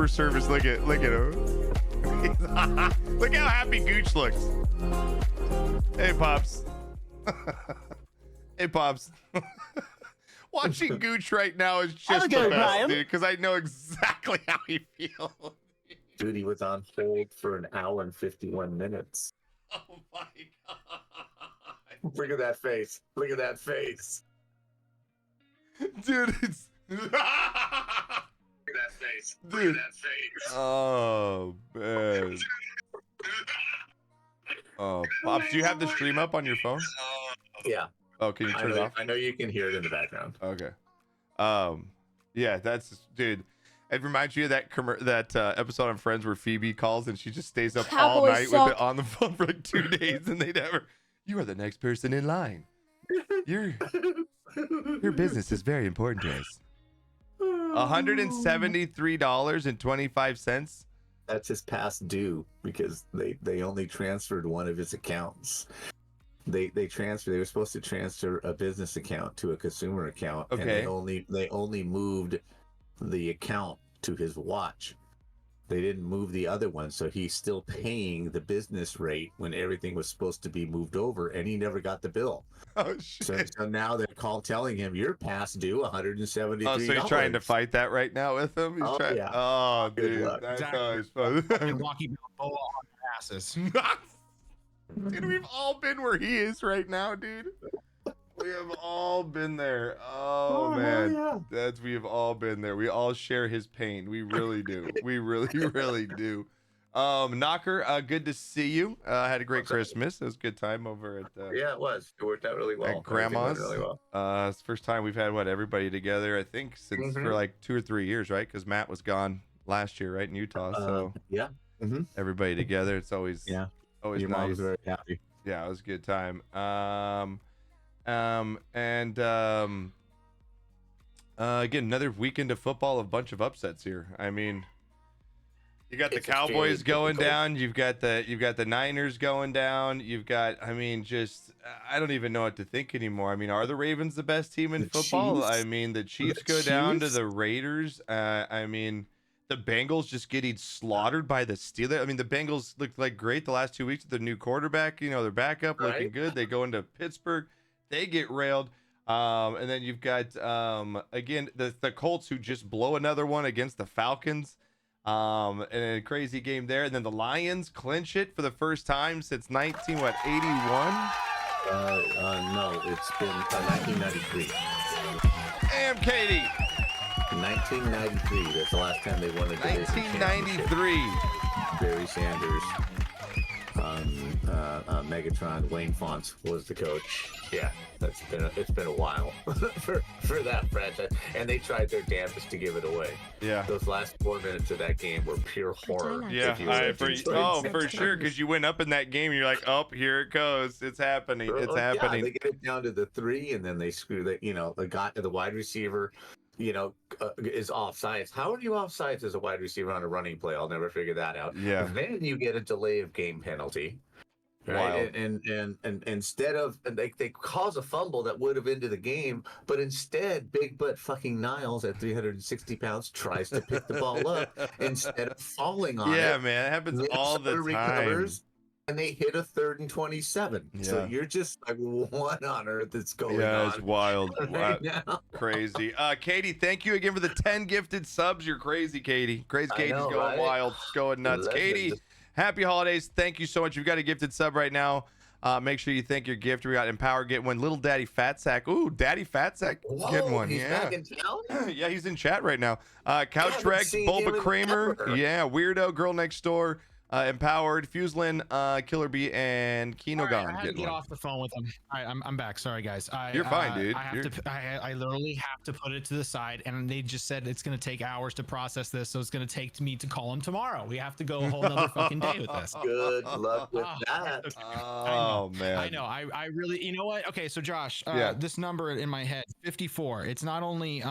customer service. Look at him. Look how happy Gooch looks. Hey, Pops. Hey, Pops. Watching Gooch right now is just the best, dude, because I know exactly how he feels. Dude, he was on hold for an hour and 51 minutes. Oh my god. Look at that face. Look at that face. Dude, it's Look at that face. Look dude. at that face. Oh man. Oh, Pops, do you have the stream up on your phone? Yeah. Oh, can you turn it off? I know you can hear it in the background. Okay. Yeah, that's dude. It reminds you of that episode on Friends where Phoebe calls and she just stays up all night with it on the phone for like 2 days, and they never. You are the next person in line. Your business is very important to us. $173.25. That's his past due because they only transferred one of his accounts. They were supposed to transfer a business account to a consumer account, and they only moved the account to his watch. They didn't move the other one, so he's still paying the business rate when everything was supposed to be moved over, and he never got the bill. Oh shit! So now they're telling him you're past due $173. Oh, so he's trying to fight that right now with him. He's trying. Yeah. Oh, dude, that's always fun. And Rocky Balboa on their asses. Dude, we've all been where he is right now, dude. We have all been there. Oh man, yeah. we've all been there. We all share his pain. We really do. We really do. Knocker, good to see you. Had a great Christmas. It was a good time over at yeah, it was. It worked out really well. At Grandma's. Really well. It's the first time we've had everybody together. I think since for like 2 or 3 years, right? Because Matt was gone last year, right, in Utah. So yeah, everybody together. It's always always your nice. mom was very happy. Yeah, it was a good time. Again, another weekend of football, a bunch of upsets here. I mean, you got the Cowboys going down, you've got the Niners going down, you've got, I mean, just I don't even know what to think anymore. I mean, are the Ravens the best team in football? Chiefs? I mean, the Chiefs go down to the Raiders. I mean, the Bengals just getting slaughtered by the Steelers. I mean, the Bengals looked like great the last 2 weeks with their new quarterback, their backup looking good. They go into Pittsburgh. They get railed. And then you've got, again, the Colts who just blow another one against the Falcons. And a crazy game there. And then the Lions clinch it for the first time since 81? No, it's been 1993. Damn, Katie. 1993. That's the last time they won a division 1993. Barry Sanders. Megatron, Wayne Fonts was the coach. Yeah, it's been a while for that franchise, and they tried their damnedest to give it away. Yeah, those last 4 minutes of that game were pure horror. Yeah, for sure, because you went up in that game, and you're like, oh, here it goes, it's happening, it's happening. Yeah, they get it down to the 3, and then they screw the the wide receiver. Is offsides. How are you offsides as a wide receiver on a running play? I'll never figure that out. Yeah. Then you get a delay of game penalty. Right. And instead of they cause a fumble that would have ended the game, but instead big butt fucking Niles at 360 pounds tries to pick the ball up instead of falling on it. Yeah, man, it happens all the time. Recovers, and they hit a 3rd and 27. Yeah. So you're just like, what on earth is going on? Yeah, it's wild. Crazy. Katie, thank you again for the 10 gifted subs. You're crazy, Katie. Katie's going wild. It's going nuts. Legend. Katie, happy holidays. Thank you so much. You've got a gifted sub right now. Make sure you thank your gift. We got Empower get one. Little Daddy Fat Sack. Ooh, Daddy Fat Sack get one. He's back in town? Yeah, he's in chat right now. Couch Rex, Bulba Kramer. Yeah, Weirdo, Girl Next Door. Empowered, Fuselin, Killer Bee, and Kino Gone. I had to get off the phone with him. I'm back. Sorry, guys. You're fine, dude. I literally have to put it to the side, and they just said it's going to take hours to process this, so it's going to take me to call him tomorrow. We have to go a whole nother fucking day with this. Good luck with that. Oh, man. I know. I really, you know what? Okay, so Josh, this number in my head, 54. It's not only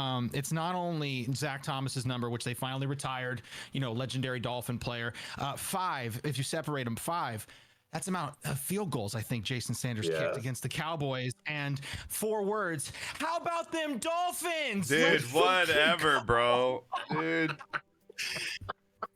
Zach Thomas's number, which they finally retired, legendary Dolphin player. 5, if you separate them, 5. That's the amount of field goals I think Jason Sanders kicked against the Cowboys. And 4 words. How about them Dolphins? Dude, whatever, bro. Dude.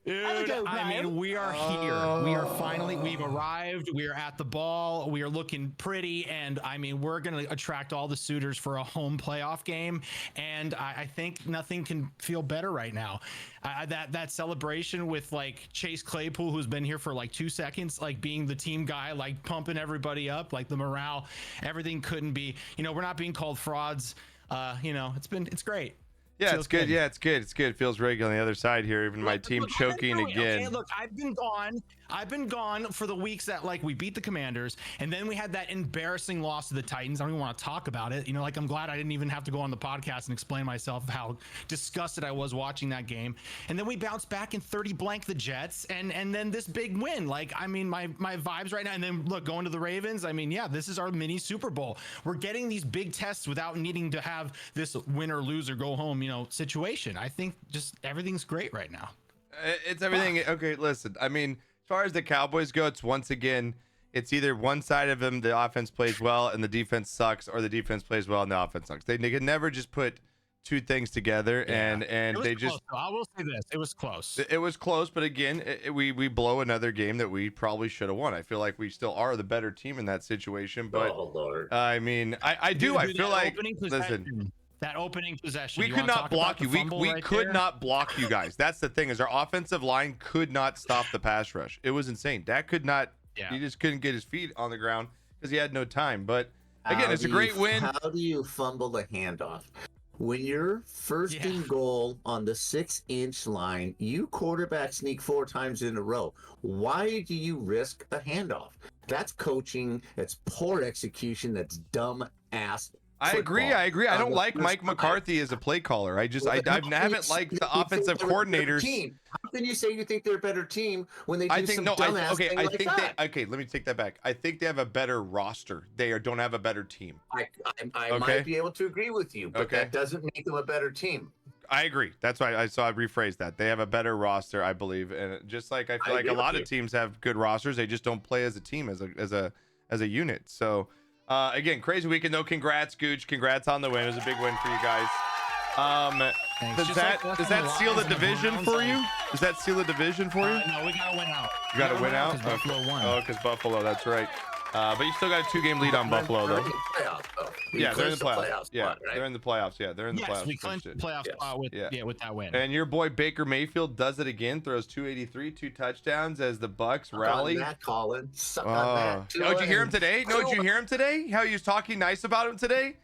Dude, I mean, we are here. We are finally, we've arrived. We are at the ball. We are looking pretty. And I mean, we're going to attract all the suitors for a home playoff game. And I think nothing can feel better right now. That celebration with like Chase Claypool, who's been here for like 2 seconds, like being the team guy, like pumping everybody up, like the morale, everything couldn't be, we're not being called frauds. It's great. Yeah, it's good. Yeah, it's good. It's good. It feels regular on the other side here. Even my team choking again. Okay, look, I've been gone for the weeks that like we beat the Commanders, and then we had that embarrassing loss to the Titans. I don't even want to talk about it. Like I'm glad I didn't even have to go on the podcast and explain myself how disgusted I was watching that game. And then we bounced back and 30 blank the Jets, and then this big win. Like, I mean, my vibes right now. And then look, going to the Ravens. I mean, yeah, this is our mini Super Bowl. We're getting these big tests without needing to have this win or lose or go home, situation. I think just everything's great right now. It's everything. Okay, listen. I mean, as far as the Cowboys go, it's once again, it's either one side of them, the offense plays well and the defense sucks, or the defense plays well and the offense sucks. They can never just put two things together, and they just. I will say this: it was close. It was close, but again, we blow another game that we probably should have won. I feel like we still are the better team in that situation, but I mean, I feel like listen. That opening possession. We could not block you. We could not block you guys. That's the thing, is our offensive line could not stop the pass rush. It was insane. Dak could not. Yeah. He just couldn't get his feet on the ground because he had no time. But again, it's a great win. How do you fumble the handoff? When you're first and goal on the 6-inch line, you quarterback sneak 4 times in a row. Why do you risk a handoff? That's coaching. That's poor execution. That's dumb ass. I agree. I don't like Mike McCarthy as a play caller. I haven't liked the offensive coordinators. How can you say you think they're a better team when they do some dumbass thing like that? Okay, let me take that back. I think they have a better roster. They don't have a better team. I might be able to agree with you, but that doesn't make them a better team. I agree. That's why I rephrased that. They have a better roster, I believe, and just like I feel like a lot of teams have good rosters, they just don't play as a team, as a unit. So. Again, crazy weekend though. Congrats, Gooch. Congrats on the win. It was a big win for you guys. Does that seal the division for you? Does that seal the division for you? No, we gotta win out. You gotta win out? Because Buffalo won. Oh, because Buffalo, that's right. But you still got a 2-game lead on Buffalo, though. Yeah, they're in the playoffs. Yeah, they're in the playoffs. Yeah, they're in the playoffs. Yes, we clinched the playoff spot with that win. And your boy Baker Mayfield does it again. Throws 283, 2 touchdowns as the Bucks rally. Suck on that. Did you hear him today? No, did you hear him today? How he was talking nice about him today?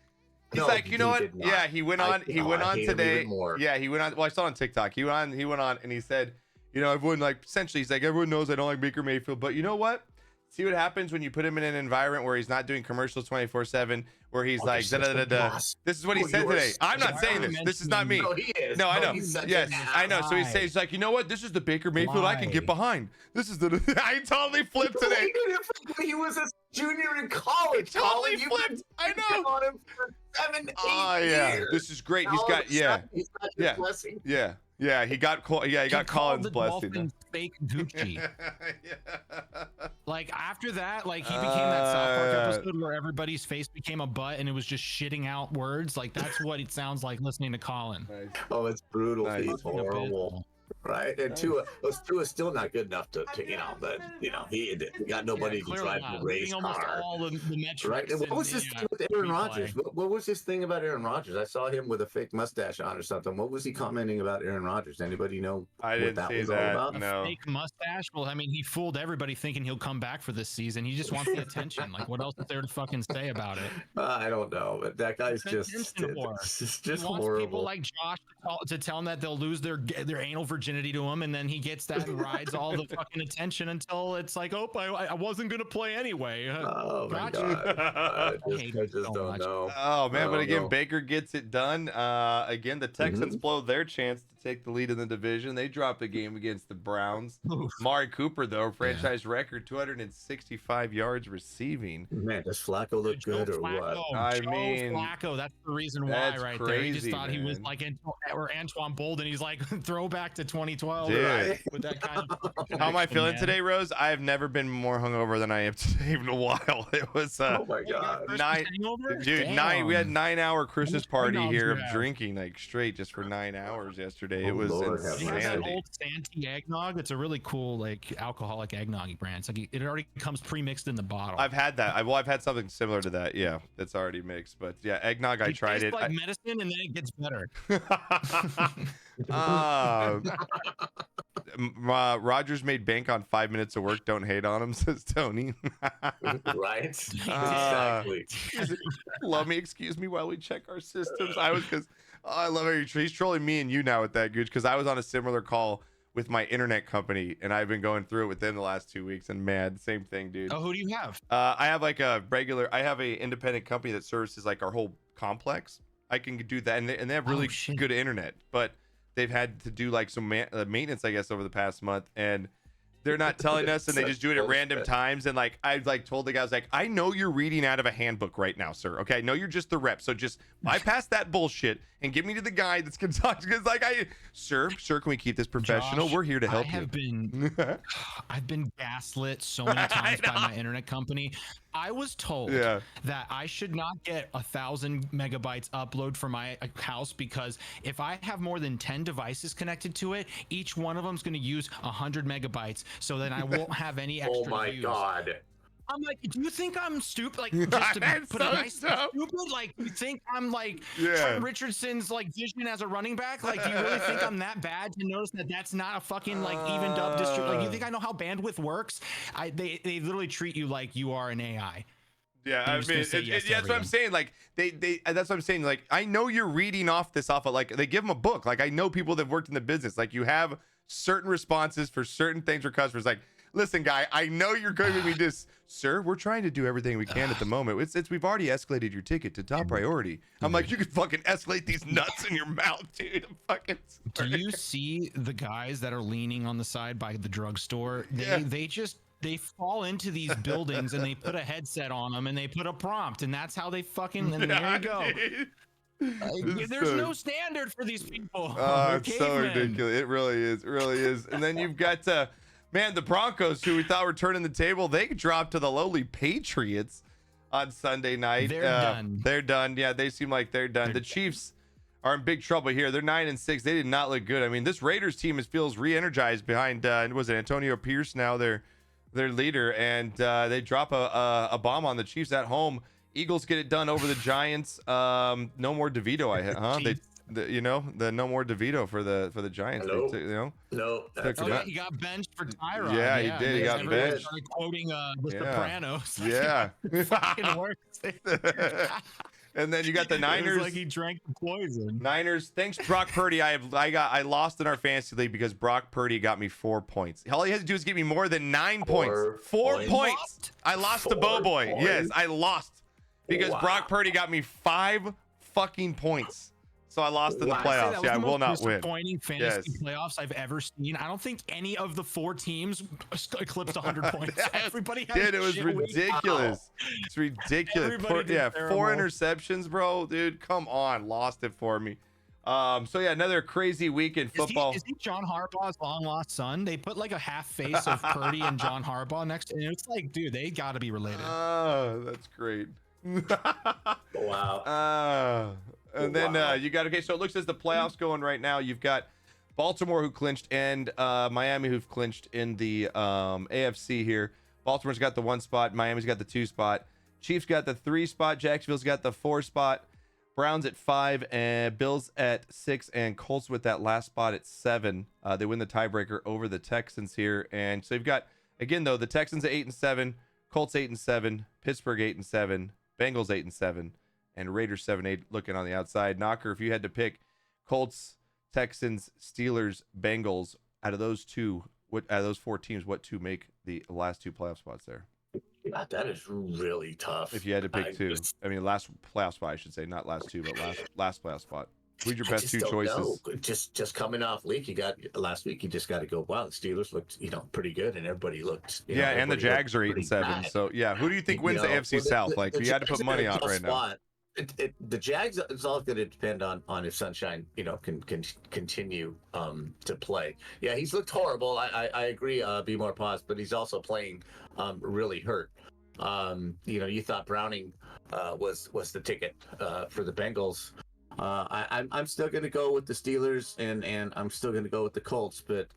He's like, you know what? Yeah, he went on. He went on today. Yeah, he went on. Well, I saw on TikTok. He went on, and he said, everyone essentially, he's like, everyone knows I don't like Baker Mayfield, but you know what? See what happens when you put him in an environment where he's not doing commercials 24/7, where he's like, da da da da. This is what he said today. I'm not saying this. This is not me. No, he is. No, I know. Yes, I know. So he's like, you know what? This is the Baker Mayfield I can get behind. This is the. I totally flipped today. He was a junior in college. Totally flipped. I know. On him for 7, 8 years. This is great. He's got blessing. Yeah, he got Colin's blessing. Fake Gucci. Like after that, like he became that South Park episode where everybody's face became a butt and it was just shitting out words. Like that's what it sounds like listening to Colin. Nice. Oh, it's brutal. Nice. He's horrible. Right, and Tua is still not good enough to he got nobody to drive the race car. All the metrics. Right, and what was this thing with Aaron Rodgers? What was this thing about Aaron Rodgers? I saw him with a fake mustache on or something. What was he commenting about Aaron Rodgers? Anybody know what that was all about? No. A fake mustache? Well, I mean, he fooled everybody thinking he'll come back for this season. He just wants the attention. Like, what else is there to fucking say about it? I don't know, but that guy's just horrible. People like Josh to tell him that they'll lose their anal virginity to him, and then he gets that and rides all the fucking attention until it's like, oh, I wasn't gonna play anyway. Oh my God. I just don't know. Oh man, but again, Baker gets it done. Again, the Texans blow their chance to take the lead in the division. They drop a game against the Browns. Mari Cooper, though, franchise record, 265 yards receiving. Man, does Flacco look good or what? Flacco, that's the reason why right there. He just thought he was like or Antoine Bolden. He's like throwback to 2012. Dude. Right? With that kind of How am I feeling man. today, Rose? I have never been more hungover than I am today in a while. It was Oh my Hey, you got god. Christmas nine, hangover? dude, nine. We had Damn. 9-hour Christmas party eggnog here you of have? drinking like straight just for 9 hours yesterday. Oh, It was Lord have You have that insanity. old Santee eggnog. It's a really cool like alcoholic eggnog brand. It's like it already comes pre-mixed in the bottle. I've had that. I've had something similar to that. Yeah, that's already mixed. But yeah, eggnog. I tried tastes it. like medicine, and then it gets better. Rogers made bank on 5 minutes of work. Don't hate on him, says Tony. Right? Exactly. Love me, excuse me while we check our systems. I was because I love how he's trolling me and you now with that, Gooch, because I was on a similar call with my internet company and I've been going through it with them the last 2 weeks and man, same thing, dude. Oh, who do you have? I have like a independent company that services like our whole complex. I can do that, and they have really good internet, but they've had to do like some maintenance, I guess, over the past month, and they're not telling us, and they just do it at random times. And like I like told the guys, like, I know you're reading out of a handbook right now, sir. Okay, I know you're just the rep, so just bypass that bullshit and give me to the guy that's gonna talk. Because like sir, can we keep this professional? Josh, We're here to help I've been gaslit so many times by my internet company. I was told that I should not get 1,000 megabytes upload for my house because if I have more than 10 devices connected to it, each one of them is going to use 100 megabytes. So then I won't have any extra. Oh my god. I'm like, do you think I'm stupid? Like, just to put it nice, stupid? Like, you think I'm like Trent Richardson's like vision as a running back? Like, do you really think I'm that bad to notice that that's not a fucking like even dub district? Like, you think I know how bandwidth works? They literally treat you like you are an AI. Yeah, I mean, that's what I'm saying. Like that's what I'm saying. Like, I know you're reading off of like they give them a book. Like, I know people that have worked in the business. Like, you have certain responses for certain things for customers. Like, listen, guy, I know you're going to be this, sir. We're trying to do everything we can at the moment. We've already escalated your ticket to top priority. I'm like, you could fucking escalate these nuts in your mouth, dude. I'm fucking sorry. Do you see the guys that are leaning on the side by the drugstore? They fall into these buildings and they put a headset on them and they put a prompt and that's how they fucking and there you go. There's no standard for these people. Oh, it's so ridiculous. It really is. And then you've got man, the Broncos, who we thought were turning the table, they dropped to the lowly Patriots on Sunday night. They're done. They're done. Yeah, they seem like they're done. The Chiefs are in big trouble here. They're 9-6. They did not look good. I mean, this Raiders team feels re-energized behind was it Antonio Pierce now their leader, and they drop a bomb on the Chiefs at home. Eagles get it done over the Giants. No more DeVito, the no more DeVito for the Giants. No, he got benched for Tyrod. Yeah, he did. He got benched. Started quoting The Sopranos. Yeah, it fucking works. And then you got the Niners. It was like he drank the poison. Niners. Thanks, Brock Purdy. I lost in our fantasy league because Brock Purdy got me 4 points. All he has to do is give me more than 9 points. 4 points. I lost to Boboy. Yes, I lost because Brock Purdy got me 5 fucking points. So I lost in the playoffs. Yeah, I will not win. Disappointing fantasy playoffs I've ever seen. I don't think any of the 4 teams eclipsed 100 points. Everybody had it was ridiculous. It's ridiculous. 4 interceptions, bro. Dude, come on. Lost it for me. So yeah, another crazy week in football. Is he John Harbaugh's long lost son? They put like a half face of Purdy and John Harbaugh next to, and it's like, dude, they got to be related. Oh, that's great. Wow. And then you got so it looks as the playoffs going right now. You've got Baltimore who clinched and Miami who've clinched in the AFC here. Baltimore's got the 1 spot, Miami's got the 2 spot, Chiefs got the 3 spot, Jacksonville's got the 4 spot, Browns at 5 and Bills at 6, and Colts with that last spot at 7. They win the tiebreaker over the Texans here, and so you've got again though the Texans at 8-7, Colts 8-7, Pittsburgh 8-7, Bengals 8-7. And Raiders 7-8 looking on the outside. Knocker, if you had to pick Colts, Texans, Steelers, Bengals, out of those 4 teams, what 2 make the last 2 playoff spots there? God, that is really tough. If you had to pick 2, I mean, last playoff spot, I should say, not last 2, but last playoff spot. Who's your best 2 choices? Just coming off week, last week. You just got to go. Wow, the Steelers looked, pretty good, and everybody looked. And the Jags are 8-7. So yeah, who do you think wins the AFC South? Like, if you had to put money on right now. the Jags is all going to depend on if Sunshine, can continue to play. Yeah, he's looked horrible. I agree. Be more positive, but he's also playing really hurt. You thought Browning was the ticket for the Bengals. I'm still going to go with the Steelers, and I'm still going to go with the Colts. But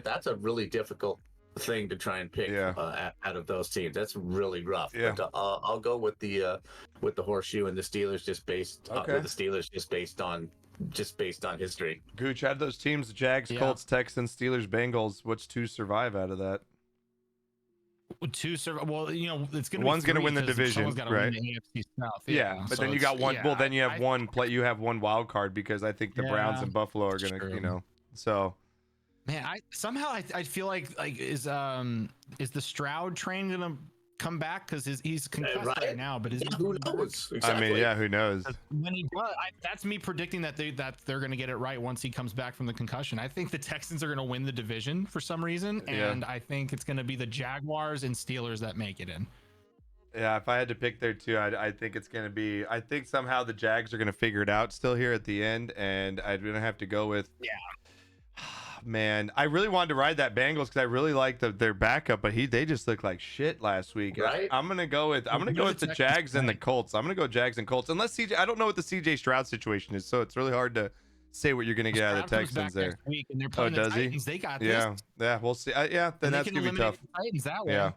that's a really difficult thing to try and pick out of those teams. That's really rough. Yeah. But I'll go with the horseshoe and the Steelers just based on history. Gooch, out of those teams, the Jags, Colts, Texans, Steelers, Bengals, what's to survive out of that? Well, it's gonna one's gonna win the division, right? Win the AFC South. But then you got one. Well, then you have one play. You have one wild card because I think the Browns and Buffalo are gonna, So, man, I feel like is the Stroud train gonna come back because he's concussed right now? But who knows? Exactly. I mean, who knows? When he does, that's me predicting that they're going to get it right once he comes back from the concussion. I think the Texans are going to win the division for some reason, and I think it's going to be the Jaguars and Steelers that make it in. Yeah, if I had to pick there too, I think it's going to be. I think somehow the Jags are going to figure it out still here at the end, and I'm going to have to go with. Yeah. Man, I really wanted to ride that Bengals because I really liked their backup, but they just looked like shit last week. Right? I'm gonna go with the Jags and the Colts. I'm gonna go Jags and Colts unless CJ. I don't know what the CJ Stroud situation is, so it's really hard to say what you're gonna get out of the Texans there. Week and they're playing the Titans. They got this. Yeah, we'll see. Then that's gonna be tough. That way. Yeah,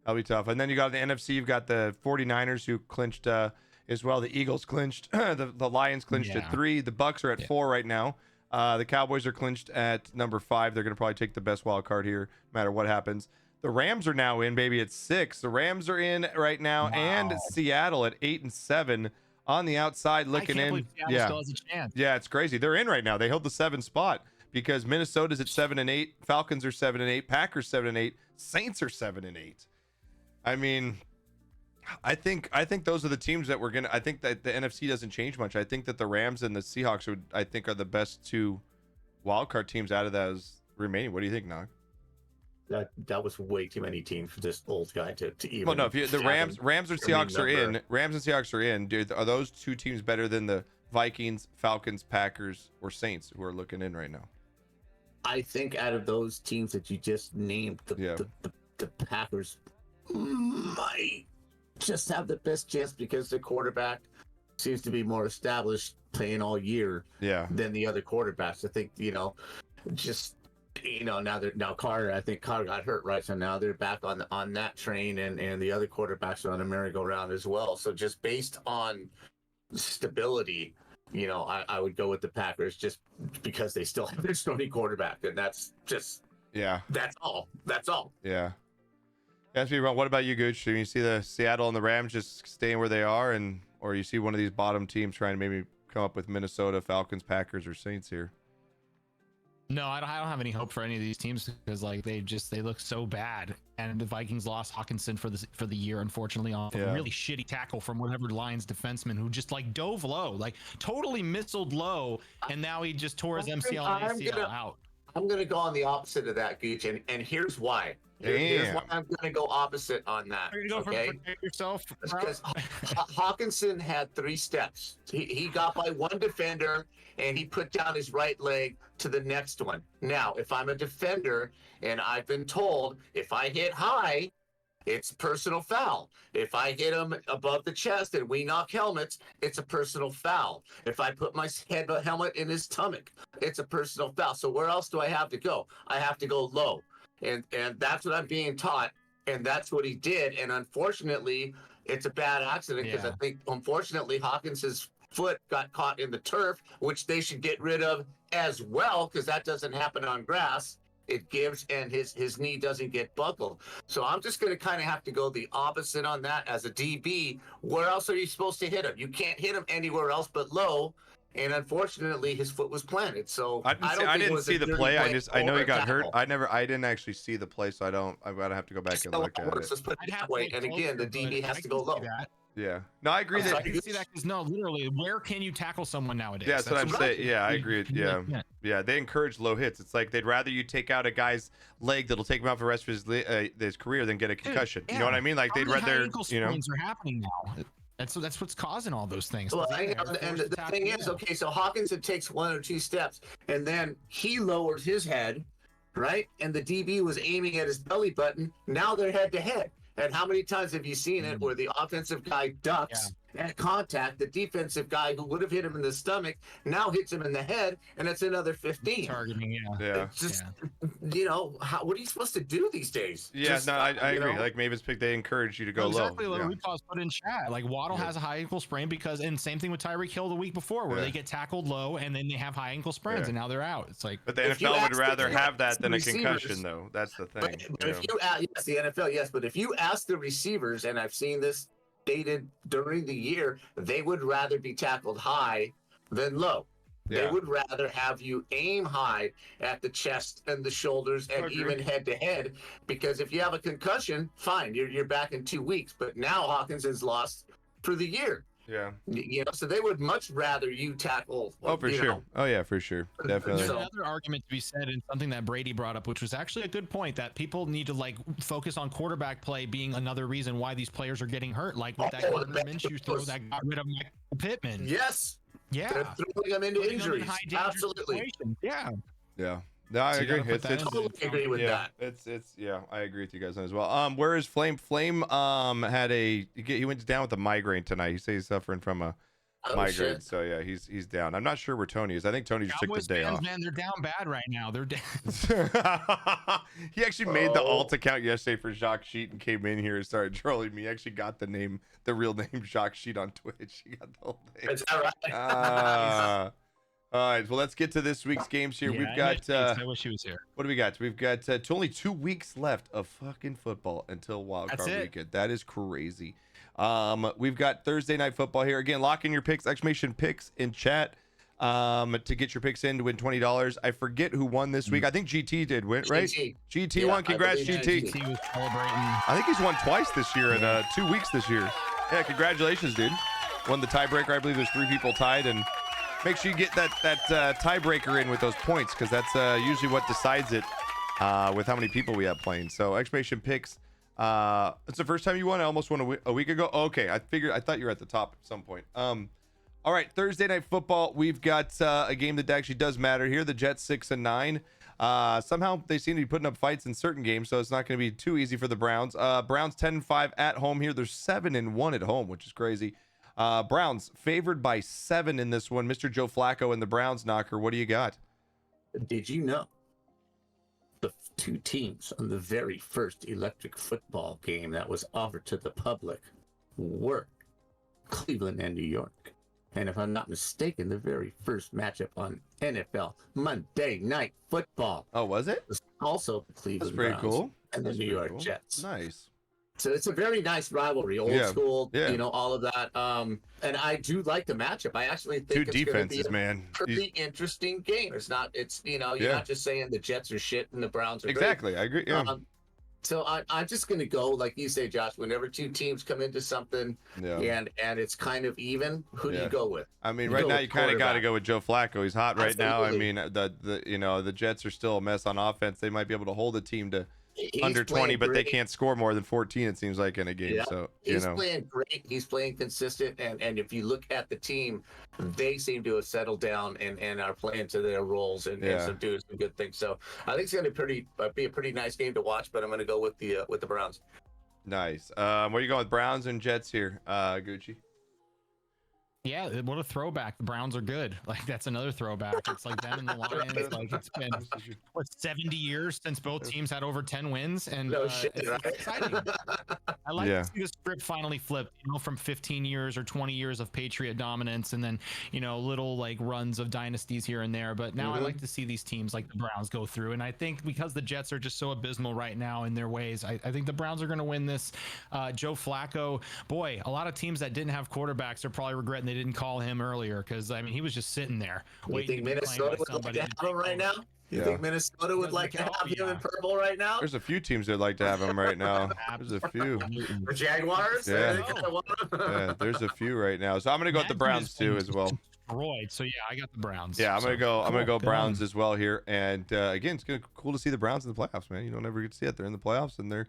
that'll be tough. And then you got the NFC. You've got the 49ers who clinched as well. The Eagles clinched. the Lions clinched at 3. The Bucks are at 4 right now. The Cowboys are clinched at number 5. They're going to probably take the best wild card here, no matter what happens. The Rams are now in, baby, at 6. The Rams are in right now, and Seattle at 8 and 7 on the outside looking in. Still has a chance. Yeah, it's crazy. They're in right now. They held the 7 spot because Minnesota's at 7 and 8. Falcons are 7 and 8. Packers 7 and 8. Saints are 7 and 8. I mean, I think those are the teams that we're gonna. I think that the NFC doesn't change much. I think that the Rams and the Seahawks are the best 2 wildcard teams out of those remaining. What do you think, Nog? That was way too many teams for this old guy to even. Well, no, if the Rams and Seahawks are in, Rams and Seahawks are in. Dude, are those 2 teams better than the Vikings, Falcons, Packers, or Saints who are looking in right now? I think out of those teams that you just named, the Packers might just have the best chance because the quarterback seems to be more established playing all year than the other quarterbacks. I think, now Carter, I think Carter got hurt, right? So now they're back on that train and the other quarterbacks are on a merry-go-round as well. So just based on stability, I would go with the Packers just because they still have their starting quarterback, and that's just that's all. Yeah. That's me wrong. What about you, Gooch? Do you see the Seattle and the Rams just staying where they are, or you see one of these bottom teams trying to maybe come up with Minnesota, Falcons, Packers, or Saints here? No, I don't have any hope for any of these teams because they look so bad. And the Vikings lost Hawkinson for the year, unfortunately, on a really shitty tackle from whatever Lions defenseman who just dove low, totally missiled low, and now he just tore his MCL and ACL out. I'm gonna go on the opposite of that, Gooch, and here's why. Here's why I'm going to go opposite on that. You're going to go protect yourself? Because Hawkinson had 3 steps. He got by one defender, and he put down his right leg to the next one. Now, if I'm a defender, and I've been told if I hit high, it's personal foul. If I hit him above the chest and we knock helmets, it's a personal foul. If I put my helmet in his stomach, it's a personal foul. So where else do I have to go? I have to go low. And that's what I'm being taught, and that's what he did. And unfortunately, it's a bad accident because I think, unfortunately, Hawkins's foot got caught in the turf, which they should get rid of as well because that doesn't happen on grass. It gives, and his knee doesn't get buckled. So I'm just going to kind of have to go the opposite on that as a DB. Where else are you supposed to hit him? You can't hit him anywhere else but low. And unfortunately, his foot was planted. So I didn't see the play. I know he got hurt. I didn't actually see the play, so I'm gonna have to go back and look at it. Let's put it that way. And again, the DB has to go low. Yeah. No, I agree. I can see that because literally, where can you tackle someone nowadays? Yeah, that's what I'm saying. Yeah, I agree. Yeah, they encourage low hits. It's like they'd rather you take out a guy's leg that'll take him out for the rest of his career than get a concussion. You know what I mean? Like they'd rather. Ankle sprains are happening now. That's what's causing all those things. Well, and the thing is, okay, so Hawkinson takes 1 or 2 steps, and then he lowered his head, right? And the DB was aiming at his belly button. Now they're head to head. And how many times have you seen it where the offensive guy ducks at contact, the defensive guy who would have hit him in the stomach now hits him in the head, and it's another 15. Targeting, It's just, what are you supposed to do these days? Yeah, no, I agree. Like Mavis pick, they encourage you to go exactly low. Exactly what Recall's put in chat. Like Waddle has a high ankle sprain because, and same thing with Tyreek Hill the week before, where they get tackled low and then they have high ankle sprains and now they're out. It's like, but the NFL would rather have that than a concussion, though. That's the thing. But if you ask, yes, the NFL, yes, but if you ask the receivers, and I've seen this stated during the year, they would rather be tackled high than low. They would rather have you aim high at the chest and the shoulders and even head to head, because if you have a concussion, fine, you're back in 2 weeks. But now Hawkinson's lost for the year. Yeah. So they would much rather you tackle. Oh, for sure. Oh, yeah, for sure. Definitely. There's another argument to be said, and something that Brady brought up, which was actually a good point, that people need to focus on quarterback play being another reason why these players are getting hurt. Like with that Gardner Minshew throw that got rid of Michael Pittman. Yes. Yeah. They're throwing them into injuries. Absolutely. Yeah. Yeah. No, I agree. I totally agree with that. It's I agree with you guys as well. Where is Flame? Flame had he went down with a migraine tonight. He says he's suffering from a migraine. Shit. So yeah, he's down. I'm not sure where Tony is. I think Tony just took the day off. Man, they're down bad right now. They're down. He actually made the alt account yesterday for Jacques Sheet and came in here and started trolling me. He actually got the real name Jacques Sheet on Twitch. He got the whole thing. Is that right? All right, well, let's get to this week's games here. We've got. I wish he was here. What do we got? We've got only 2 weeks left of fucking football until Wild Card Weekend. That is crazy. We've got Thursday night football here again. Lock in your picks, exclamation picks in chat, to get your picks in to win $20. I forget who won this week. I think GT did win, right? GT won. Congrats, GT. GT was celebrating. I think he's won twice this year in 2 weeks this year. Yeah, congratulations, dude. Won the tiebreaker. I believe there's 3 people tied, and make sure you get that tiebreaker in with those points, because that's usually what decides it with how many people we have playing. So exclamation picks. It's the first time you won. I almost won a week ago. Okay, I thought you were at the top at some point. All right, Thursday night football. We've got a game that actually does matter here. The Jets 6-9. Somehow they seem to be putting up fights in certain games, so it's not going to be too easy for the Browns. Browns 10-5 at home here. They're 7-1 at home, which is crazy. Browns favored by 7 in this one. Mr. Joe Flacco and the Browns knocker. What do you got? Did you know the 2 teams on the very first electric football game that was offered to the public were Cleveland and New York? And if I'm not mistaken, the very first matchup on NFL Monday Night Football. Oh, was it? Was also the Cleveland That's pretty Browns cool. and the New York Jets. Nice. So it's a very nice rivalry, old school, all of that. And I do like the matchup. I actually think it's going to be a pretty interesting game. It's not, you're not just saying the Jets are shit and the Browns are exactly. great. I agree. Yeah. So I'm just going to go, like you say, Josh, whenever 2 teams come into something and it's kind of even, who do you go with? I mean, right now you kind of got to go with Joe Flacco. He's hot right now. I mean, the Jets are still a mess on offense. They might be able to hold a team to under 20, but they can't score more than 14, it seems like, in a game. So he's playing great. He's playing consistent, and if you look at the team, they seem to have settled down and are playing to their roles and doing some good things. So I think it's going to be a pretty nice game to watch. But I'm going to go with the Browns. Nice. Where are you going with Browns and Jets here, Gucci? Yeah, what a throwback. The Browns are good. Like, that's another throwback. It's like them and the Lions. Like, it's been 70 years since both teams had over 10 wins, and it's exciting. I like to see the script finally flip, from 15 years or 20 years of Patriot dominance, and then little like runs of dynasties here and there. But now I like to see these teams like the Browns go through, and I think because the Jets are just so abysmal right now in their ways, I think the Browns are going to win this. Joe Flacco, boy, a lot of teams that didn't have quarterbacks are probably regretting they didn't call him earlier, because I mean he was just sitting there. You think Minnesota would like to have him right now? You think Minnesota would like to have him in purple right now? There's a few teams that'd like to have him right now. There's a few. The Jaguars? Yeah, there's a few right now. So I'm gonna go with the Browns too as well. Destroyed. So yeah, I got the Browns. Yeah, I'm gonna go Browns as well here. And again, it's cool to see the Browns in the playoffs, man. You don't ever get to see it. They're in the playoffs, and they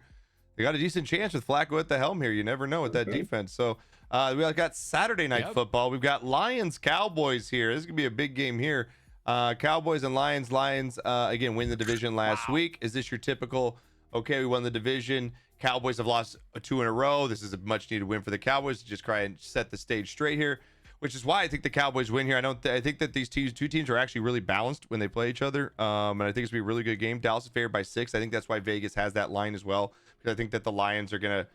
got a decent chance with Flacco at the helm here. You never know with that defense. So We got Saturday night football. We've got Lions Cowboys here. This is gonna be a big game here. Cowboys and Lions. Lions again win the division last week. Is this your typical? Okay, we won the division. Cowboys have lost 2 in a row. This is a much needed win for the Cowboys to just try and set the stage straight here, which is why I think the Cowboys win here. I think that these two teams are actually really balanced when they play each other. And I think it's gonna be a really good game. Dallas is favored by 6. I think that's why Vegas has that line as well, because I think that the Lions are gonna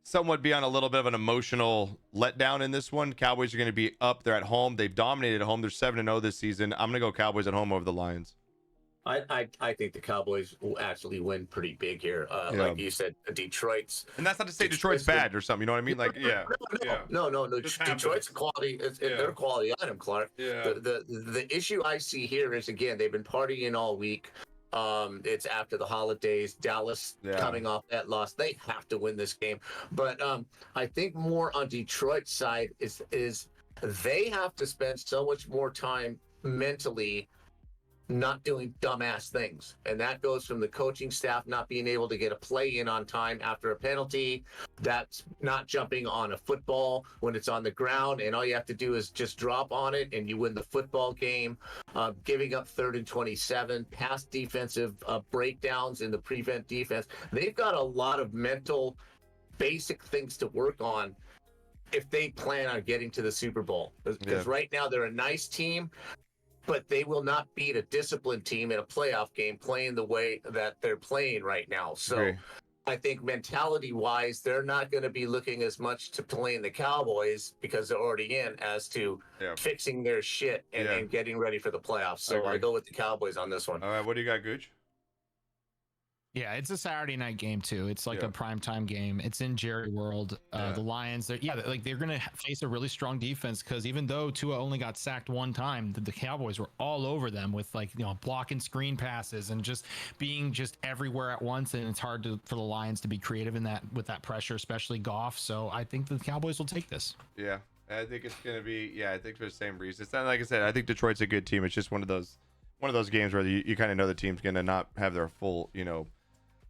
somewhat be on a little bit of an emotional letdown in this one. Cowboys are going to be up. They're at home. They've dominated at home. They're 7-0 this season. I'm going to go Cowboys at home over the Lions. I think the Cowboys will actually win pretty big here. Like you said, Detroit's. And that's not to say Detroit's bad or something. You know what I mean? Like, No. Detroit's a quality. They're a quality item, Clark. Yeah. The issue I see here is, again, they've been partying all week. It's after the holidays. Dallas coming off that loss. They have to win this game. But I think more on Detroit's side is they have to spend so much more time mentally not doing dumbass things. And that goes from the coaching staff not being able to get a play in on time after a penalty. That's not jumping on a football when it's on the ground, and all you have to do is just drop on it and you win the football game. Giving up 3rd and 27, past defensive breakdowns in the prevent defense. They've got a lot of mental basic things to work on if they plan on getting to the Super Bowl. Because right now they're a nice team, but they will not beat a disciplined team in a playoff game playing the way that they're playing right now. So I think mentality-wise, they're not going to be looking as much to playing the Cowboys because they're already in as to fixing their shit and getting ready for the playoffs. So I go with the Cowboys on this one. All right, what do you got, Gooch? Yeah, it's a Saturday night game too. It's like a primetime game. It's in Jerry World. The Lions, they're going to face a really strong defense because even though Tua only got sacked 1 time, the Cowboys were all over them with blocking screen passes and just being just everywhere at once. And it's hard for the Lions to be creative in that with that pressure, especially Goff. So I think the Cowboys will take this. Yeah, I think it's going to be. I think for the same reason. It's not like I said. I think Detroit's a good team. It's just one of those games where you kind of know the team's going to not have their full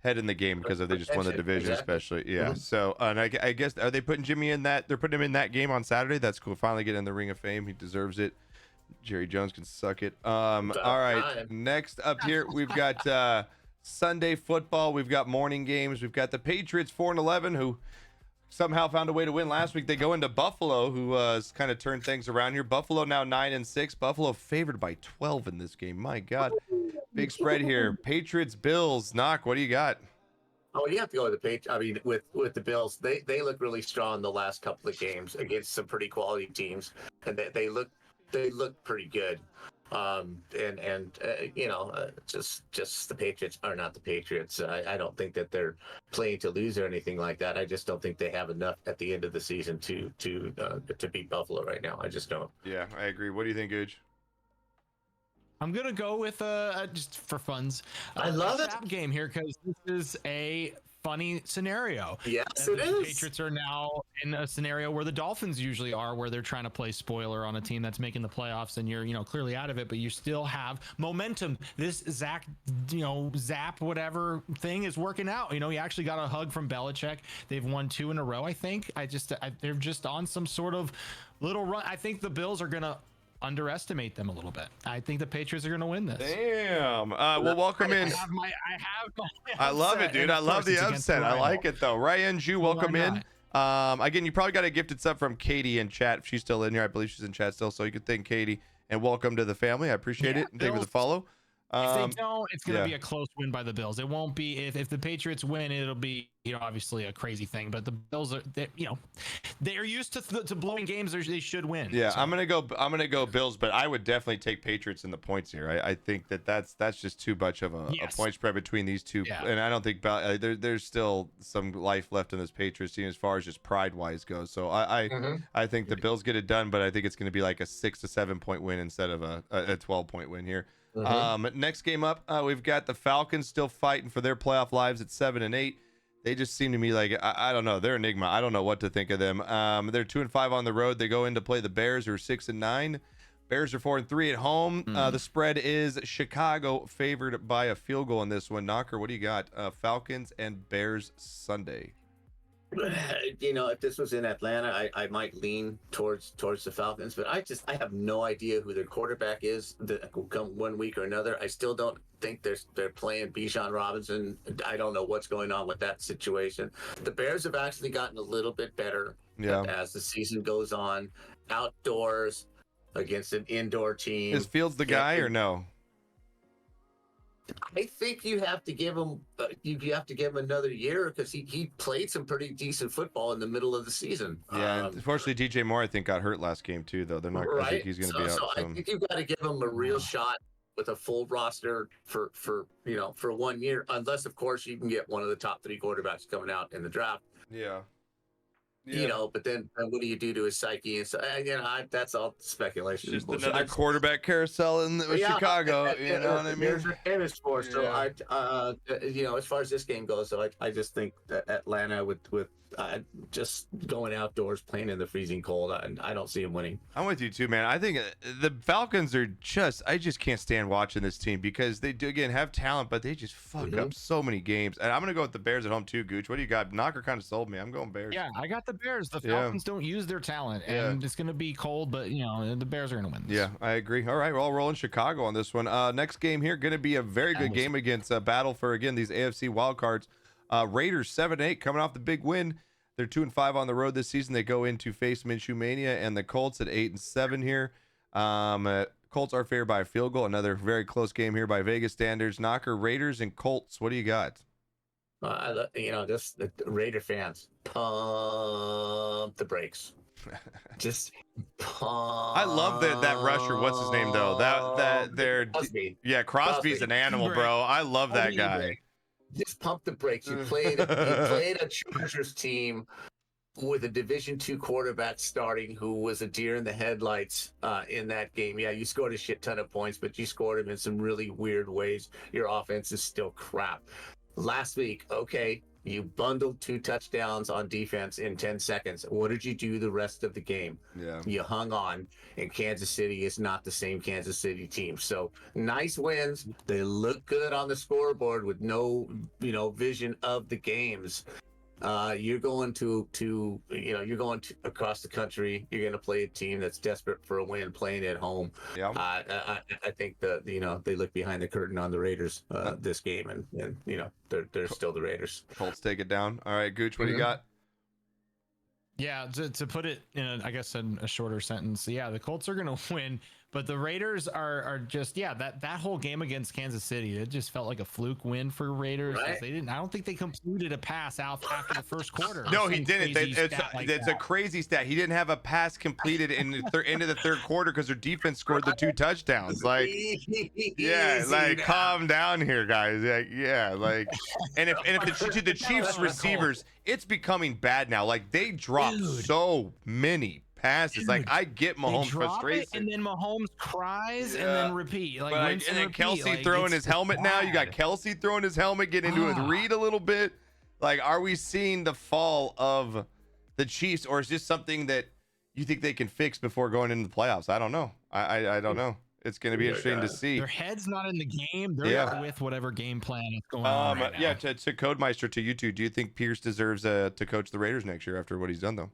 head in the game because they just won the division, especially. So and I guess, are they putting Jimmy in that? They're putting him in that game on Saturday. That's cool. Finally getting in the Ring of Fame. He deserves it. Jerry Jones can suck it. All right, next up here we've got Sunday football. We've got morning games. We've got the Patriots 4-11 who somehow found a way to win last week. They go into Buffalo, who has kind of turned things around here. Buffalo now 9-6. Buffalo favored by 12 in this game. My God. Big spread here. Patriots, Bills. Knock, what do you got? Oh, you have to go with the Patriots. I mean, with the Bills, they look really strong the last couple of games against some pretty quality teams, and they look pretty good. Just the Patriots are not the Patriots. I don't think that they're playing to lose or anything like that. I just don't think they have enough at the end of the season to beat Buffalo right now. I just don't. Yeah, I agree. What do you think, Gooch? I'm gonna go with just for funs. I love it. Game here because this is a funny scenario. Yes, it is. The Patriots are now in a scenario where the Dolphins usually are, where they're trying to play spoiler on a team that's making the playoffs, and you're clearly out of it, but you still have momentum. This Zap whatever thing is working out. He actually got a hug from Belichick. They've won 2 in a row. I think. They're just on some sort of little run. I think the Bills are gonna underestimate them a little bit. I think the Patriots are going to win this. Damn. Well, welcome in. I love it, dude. I love the upset. I like it, though. Ryan Ju, welcome in. Again, you probably got a gifted sub from Katie in chat. She's still in here. I believe she's in chat still. So you could thank Katie and welcome to the family. I appreciate it. And thank you for the follow. If they don't, it's going to be a close win by the Bills. It won't be if the Patriots win, it'll be obviously a crazy thing. But the Bills are they're used to blowing games. They should win. Yeah, so. I'm gonna go Bills, but I would definitely take Patriots in the points here. I think that's just too much of a point spread between these two, and I don't think there's still some life left in this Patriots team as far as just pride wise goes. So I think the Bills get it done, but I think it's going to be like a 6 to 7 point win instead of a 12-point win here. Next game up, we've got the Falcons still fighting for their playoff lives at 7-8. They just seem to me like I don't know. They're enigma. I don't know what to think of them. They're 2-5 on the road. They go in to play the Bears, who are 6-9. Bears are 4-3 at home. The spread is Chicago favored by a field goal in this one. Knocker, what do you got? Falcons and Bears Sunday. If this was in Atlanta, I might lean towards the Falcons, but I have no idea who their quarterback is that will come one week or another. I still don't think they're playing Bijan Robinson. I don't know what's going on with that situation. The Bears have actually gotten a little bit better as the season goes on. Outdoors against an indoor team. Is Fields the guy or no? I think you have to give him another year because he played some pretty decent football in the middle of the season. Yeah, unfortunately, DJ Moore I think got hurt last game too. Though they're not. Right? I think he's going to be out. So I think you've got to give him a real shot with a full roster for 1 year, unless of course you can get one of the top 3 quarterbacks coming out in the draft. Yeah. But then what do you do to his psyche? And so that's all speculation. Just another quarterback carousel in Chicago. You know what I mean? Famous for. So as far as this game goes, so I just think that Atlanta with just going outdoors, playing in the freezing cold, I don't see him winning. I'm with you too, man. I think the Falcons are I just can't stand watching this team because they do again have talent, but they just fuck up so many games. And I'm gonna go with the Bears at home too, Gooch. What do you got? Knocker kind of sold me. I'm going Bears. Yeah, I got the Bears. The Falcons don't use their talent, and it's gonna be cold, but the Bears are gonna win this. Yeah, I agree. All right, we're all rolling Chicago on this one. Next game here, gonna be a very good game against battle for again these AFC wildcards. Raiders 7-8 coming off the big win. They're 2-5 on the road this season. They go in to face Minshew Mania and the Colts at 8-7 here. Colts are favored by a field goal. Another very close game here by Vegas standards. Knocker, Raiders and Colts. What do you got? Just the Raider fans, pump the brakes. Just pump. I love that rusher. What's his name though? Crosby. Yeah, Crosby's an animal, bro. I love that guy. Just pump the brakes. You played a Chargers team with a Division II quarterback starting who was a deer in the headlights in that game. Yeah, you scored a shit ton of points, but you scored them in some really weird ways. Your offense is still crap. Last week, okay, you bundled 2 touchdowns on defense in 10 seconds. What did you do the rest of the game? Yeah. You hung on, and Kansas City is not the same Kansas City team. So nice wins. They look good on the scoreboard with no, vision of the games. You're going across the country. You're going to play a team that's desperate for a win, playing at home. Yeah. I think that they look behind the curtain on the Raiders this game, and they're still the Raiders. Colts take it down. All right, Gooch, what do you got? Yeah, to put it in a shorter sentence, yeah, the Colts are gonna win, but the Raiders are just that whole game against Kansas City, it just felt like a fluke win for Raiders. Right. I don't think they completed a pass out after the first quarter. No, he didn't. It's a crazy stat. He didn't have a pass completed in the end of the third quarter because their defense scored the 2 touchdowns. Calm down here, guys. And if the Chiefs receivers, it's becoming bad now. Like they drop so many passes. Like I get Mahomes' frustration, and then Mahomes cries and then repeat. And then Kelsey throwing his helmet now. You got Kelsey throwing his helmet, get into it with Reed a little bit. Like, are we seeing the fall of the Chiefs, or is this something that you think they can fix before going into the playoffs? I don't know. I don't know. It's going to be interesting to see. Their head's not in the game. They're with whatever game plan is going on. Right now. To Codemeister, to you two, do you think Pierce deserves to coach the Raiders next year after what he's done, though?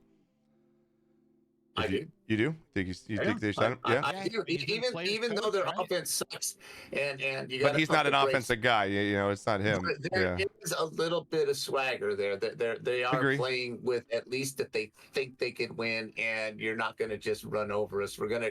I do. You do? You think they should? I do. Even though their offense sucks, and you but he's not an offensive guy. It's not him. There is a little bit of swagger there. They are playing with at least that they think they can win, and you're not going to just run over us. We're gonna,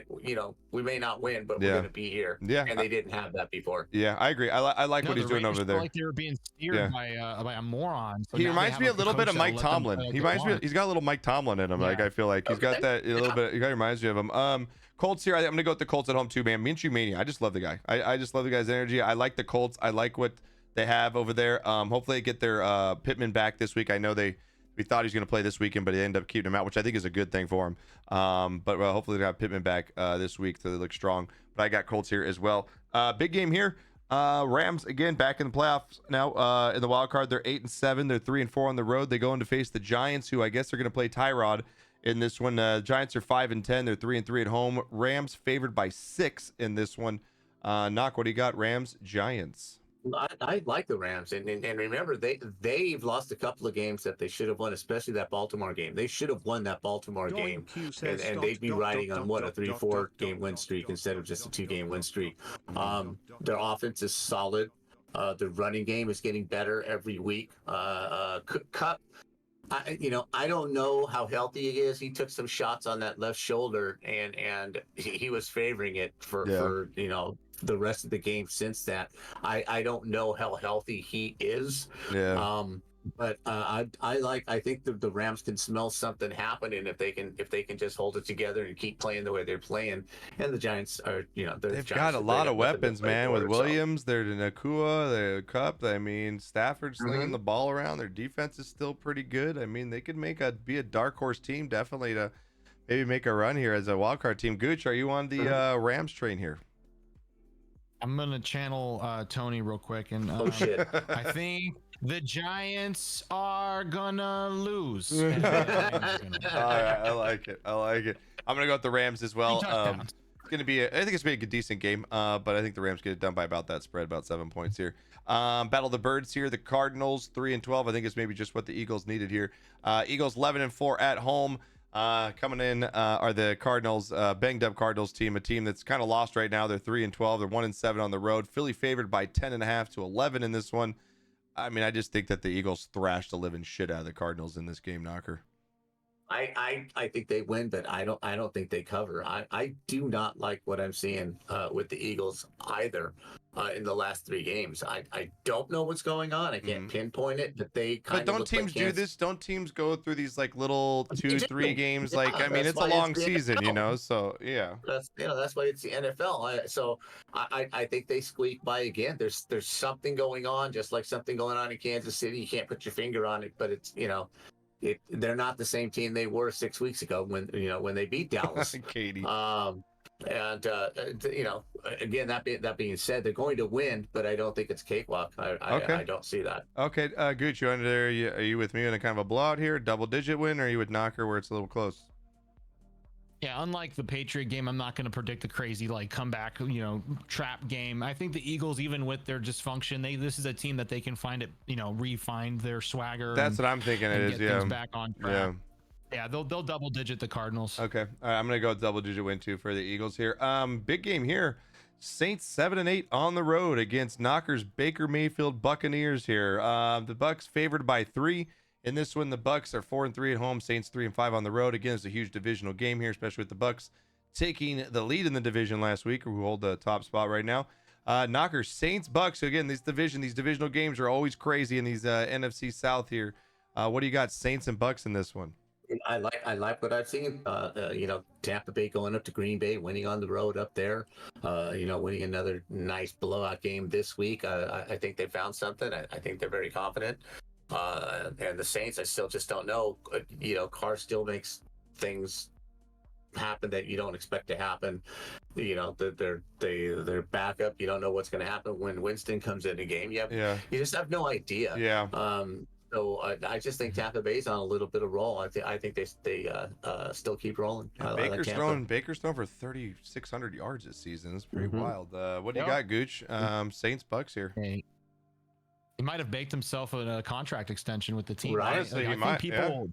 we may not win, but we're going to be here. Yeah, and they didn't have that before. Yeah, I agree. I like what he's doing over there. Like they were being steered by a moron. So he reminds me a little bit of Mike Tomlin. He's got a little Mike Tomlin in him. Like I feel like he's got that a little bit. He kind of reminds me of him. Colts here. I'm gonna go with the Colts at home too, man. Minshew Mania. I just love the guy. I just love the guy's energy. I like the Colts. I like what they have over there. Hopefully they get their Pittman back this week. I know we thought he was gonna play this weekend, but they ended up keeping him out, which I think is a good thing for him. But hopefully they got Pittman back this week, so they look strong. But I got Colts here as well. Big game here. Rams again back in the playoffs now. In the wild card, they're 8-7. They're 3-4 on the road. They go in to face the Giants, who I guess are gonna play Tyrod in this one. Giants are 5-10. They're 3-3 at home. Rams favored by 6 in this one. Knock, what do you got? Rams, Giants. I like the Rams, and remember they've lost a couple of games that they should have won, especially that Baltimore game. They should have won that Baltimore game, and they'd be riding on what, a 3-4 game win streak instead of just a 2-game win streak. Their offense is solid. The running game is getting better every week. Cup, I don't know how healthy he is. He took some shots on that left shoulder, and he was favoring it for the rest of the game since that. I don't know how healthy he is. Yeah. But I think the Rams can smell something happening if they can just hold it together and keep playing the way they're playing. And the Giants are, they've got a lot of weapons, man. With Williams, they're Nakua, the Cup. I mean, Stafford slinging the ball around. Their defense is still pretty good. I mean, they could be a dark horse team, definitely, to maybe make a run here as a wild card team. Gooch, are you on the Rams train here? I'm gonna channel Tony real quick, and oh shit, I think the Giants are gonna lose. All right, I like it. I'm gonna go with the Rams as well. It's gonna be I think it's gonna be a decent game, but I think the Rams get it done by about that spread, about 7 points here. Battle of the Birds here. The Cardinals 3-12. I think it's maybe just what the Eagles needed here. Eagles 11-4 at home. Coming in are the Cardinals, banged up Cardinals team, a team that's kind of lost right now. They're 3-12. They're 1-7 on the road. Philly favored by 10.5 to 11 in this one. I mean, I just think that the Eagles thrashed the living shit out of the Cardinals in this game, Knocker. I think they win, but I don't think they cover. I do not like what I'm seeing with the Eagles either in the last 3 games. I don't know what's going on. I can't pinpoint it, but they kind of. But don't teams do this? Don't teams go through these like little 2-3 games? Like, I mean, it's a long season, So yeah. That's why it's the NFL. So I think they squeak by again. There's something going on, just like something going on in Kansas City. You can't put your finger on it, but it's they're not the same team they were 6 weeks ago when they beat Dallas. Katie. Again, that being said, they're going to win, but I don't think it's cakewalk. I don't see that. Okay, Gooch, you under there? Are you with me in a kind of a blowout here, double-digit win, or are you with Knocker where it's a little close? Yeah, unlike the Patriot game, I'm not going to predict the crazy comeback, trap game. I think the Eagles, even with their dysfunction, this is a team that they can find it, refine their swagger. That's what I'm thinking. It is, yeah. Back on track. Yeah, they'll double digit the Cardinals. Okay, all right, I'm gonna go double digit win too for the Eagles here. Big game here. Saints 7-8 on the road against Knockers Baker Mayfield Buccaneers here. The Bucks favored by 3. In this one, the Bucks are 4-3 at home. Saints 3-5 on the road. Again, it's a huge divisional game here, especially with the Bucks taking the lead in the division last week, who hold the top spot right now. Knockers Saints Bucks. So again, these divisional games are always crazy in these NFC South here. What do you got, Saints and Bucks in this one? I like what I've seen. Tampa Bay going up to Green Bay, winning on the road up there. Winning another nice blowout game this week. I think they found something. I think they're very confident. And the Saints, I still just don't know. Carr still makes things happen that you don't expect to happen. They're backup. You don't know what's going to happen when Winston comes in the game. You just have no idea. Yeah. So I just think Tampa Bay's on a little bit of roll. I think they still keep rolling. Baker's thrown for 3,600 yards this season. It's pretty wild. What do you got, Gooch? Saints Bucks here. Hey. He might have baked himself a contract extension with the team. Right. Honestly, I think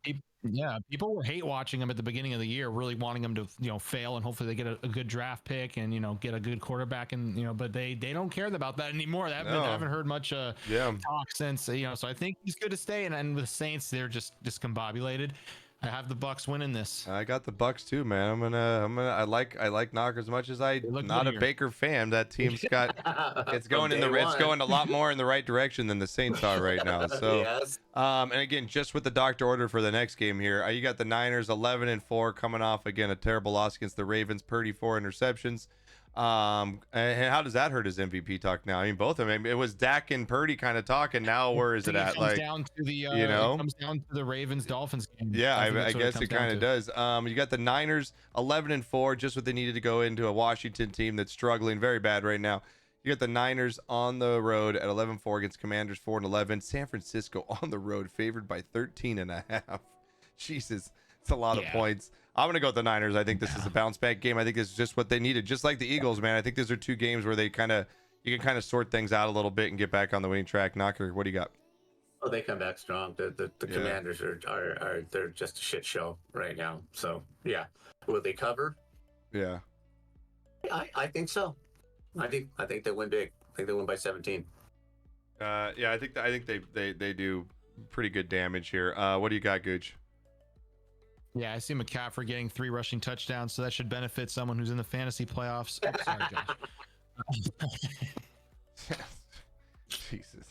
people were hate watching him at the beginning of the year, really wanting him to fail, and hopefully they get a good draft pick and get a good quarterback, and but they don't care about that anymore. I haven't heard much talk since so I think he's good to stay, and with the Saints, they're just discombobulated. I have the Bucks winning this. I got the Bucks too, man. I like Knocker as much as I'm not a Baker fan. That team's got it's going a lot more in the right direction than the Saints are right now. So yes. And again, just with the doctor order for the next game here, you got the Niners 11-4 coming off again a terrible loss against the Ravens. Purdy 4 interceptions. And how does that hurt his MVP talk now? I mean, both of them. It was Dak and Purdy kind of talking. Now where is it at? It comes down to the Ravens Dolphins game. Yeah, I guess it kind of does. You got the Niners 11-4, just what they needed to go into a Washington team that's struggling very bad right now. You got the Niners on the road at 11-4 against Commanders 4-11. San Francisco on the road favored by 13.5. Jesus, it's a lot of points. I'm going to go with the Niners. I think this is a bounce back game. I think this is just what they needed. Just like the Eagles, man. I think these are 2 games where they kind of you can kind of sort things out a little bit and get back on the winning track. Knocker, what do you got? Oh, they come back strong. The Commanders are they're just a shit show right now. So yeah, will they cover? Yeah, I think so. I think they win big. I think they win by 17. Yeah, I think they do pretty good damage here. What do you got, Gooch? Yeah, I see McCaffrey getting 3 rushing touchdowns, so that should benefit someone who's in the fantasy playoffs. Oh, sorry, Josh. Jesus.